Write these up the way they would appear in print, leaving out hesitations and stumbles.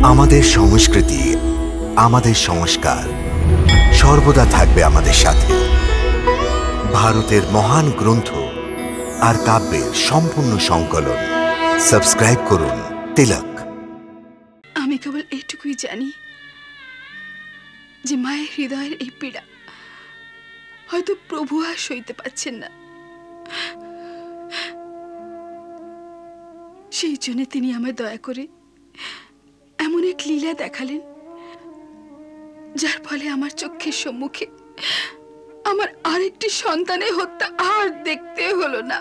আমাদের সংস্কৃতি, আমাদের সংস্কার সর্বদা থাকবে আমাদের সাথে। ভারতের মহান গ্রন্থ আর কাব্যের সম্পূর্ণ সংকলন। সাবস্ক্রাইব করুন তিলক। আমি কেবল এইটুকুই জানি যে মায়ের হৃদয়ের এই পীড়া হয়তো প্রভু আর সইতে পারছেন না। সেই জন্য তিনি আমায় দয়া করে এমন এক লীলা দেখালেন, যার ফলে আমার চোখের সম্মুখে আমার আরেকটি সন্তানের হত্যা আর দেখতে হলো না।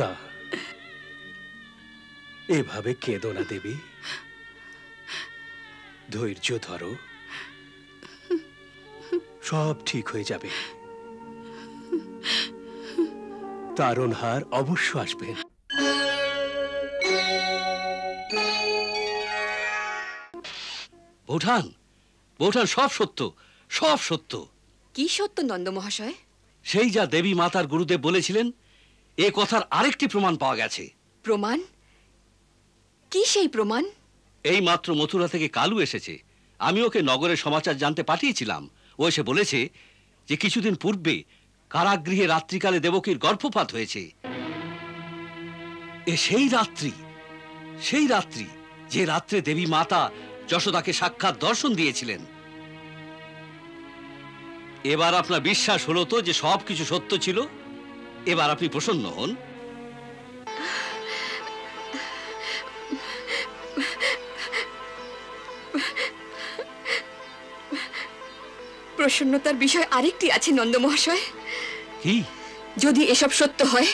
না, এভাবে কেঁদো না দেবী, ধৈর্য ধরো, সব ঠিক হয়ে যাবে। তারণহার অবশ্য আসবেন। বৌঠান, বৌঠান, সব সত্য, সব সত্য। কি সত্য নন্দ মহাশয়? সেই যা দেবী মাতার গুরুদেব বলেছিলেন, এ কথার আরেকটি প্রমাণ পাওয়া গেছে। প্রমাণ? কি সেই প্রমাণ? এই মাত্র মথুরা থেকে কালু এসেছে। আমি ওকে নগরের সমাচার জানতে পাঠিয়েছিলাম। ও এসে বলেছে যে কিছুদিন পূর্বে কারাগৃহে রাত্রিকালে দেবকীর গর্ভপাত হয়েছে। এ সেই রাত্রি যে রাত্রে দেবী মাতা যশোদাকে সাক্ষাৎ দর্শন দিয়েছিলেন। এবার আপনার বিশ্বাস হলো তো যে সবকিছু সত্য ছিল? এবার আপনি প্রসন্ন হন। প্রসন্নতার বিষয় আরেকটি আছে নন্দ মহাশয়। কি? যদি এসব সত্য হয়,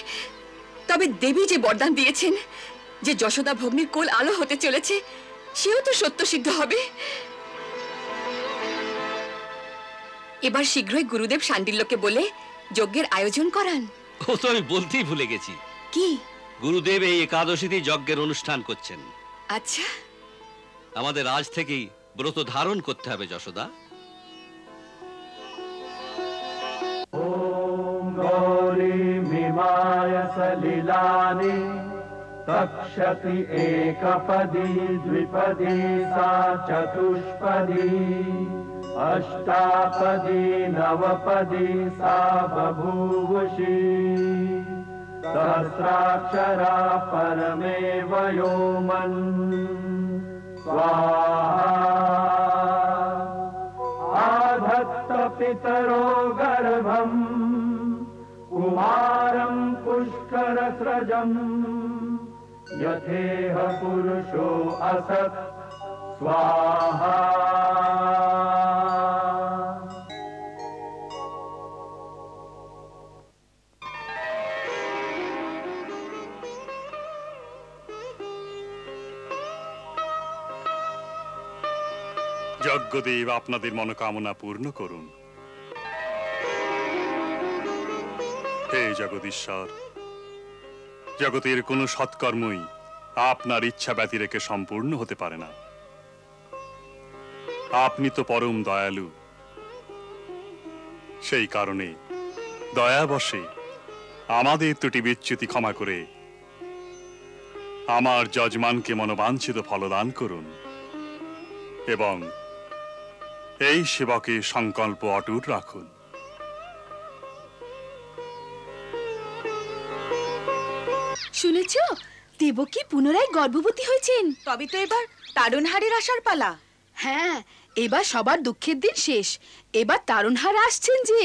তবে দেবী যে বরদান দিয়েছেন যে যশোদা ভগ্নীর কোল আলো হতে চলেছে, সেও তো সত্য সিদ্ধ হবে। এবার শীঘ্রই গুরুদেব শাণ্ডিল্যকে বলে যজ্ঞের আয়োজন করান। ও তো আমি বলতেই ভুলে গেছি। কি? গুরুদেব এই একাদশীতে যজ্ঞের অনুষ্ঠান করছেন। আচ্ছা, আমাদের আজ থেকেই ব্রত ধারণ করতে হবে যশোদা। ওম গৌরী মিমায় সলিলানি তক্ষতি একপদি দ্বিপদি সা চতুষ্পদি অষ্টাপদি নবপদি সা বভূবুষি সহস্রাক্ষরা পরমেব ব্যোমন স্বাহা আধত্ত পিতরো গর্ভম কুমারম পুষ্করস্রজম यथेह पुरुषो असत् स्वाहा। যজ্ঞদেব আপনাদের মনোকামনা পূর্ণ করুন। হে জগদীশ্বর, জগতের কোন সৎকর্মই আপনার ইচ্ছা ব্যতি রেখে সম্পূর্ণ হতে পারে না। আপনি তো পরম দয়ালু। সেই কারণে দয়াবশে আমাদের ত্রুটি বিচ্যুতি ক্ষমা করে আমার যজমানকে মনোবাঞ্ছিত ফলদান করুন এবং এই সেবকের সংকল্প অটুট রাখুন। শুনেছ, দেবকী পুনরায় গর্ভবতী হয়েছেন। তবে তো এবার তারণহারের আসার পালা। হ্যাঁ, এবার সবার দুঃখের দিন শেষ। এবার তারণহার আসছেন যে।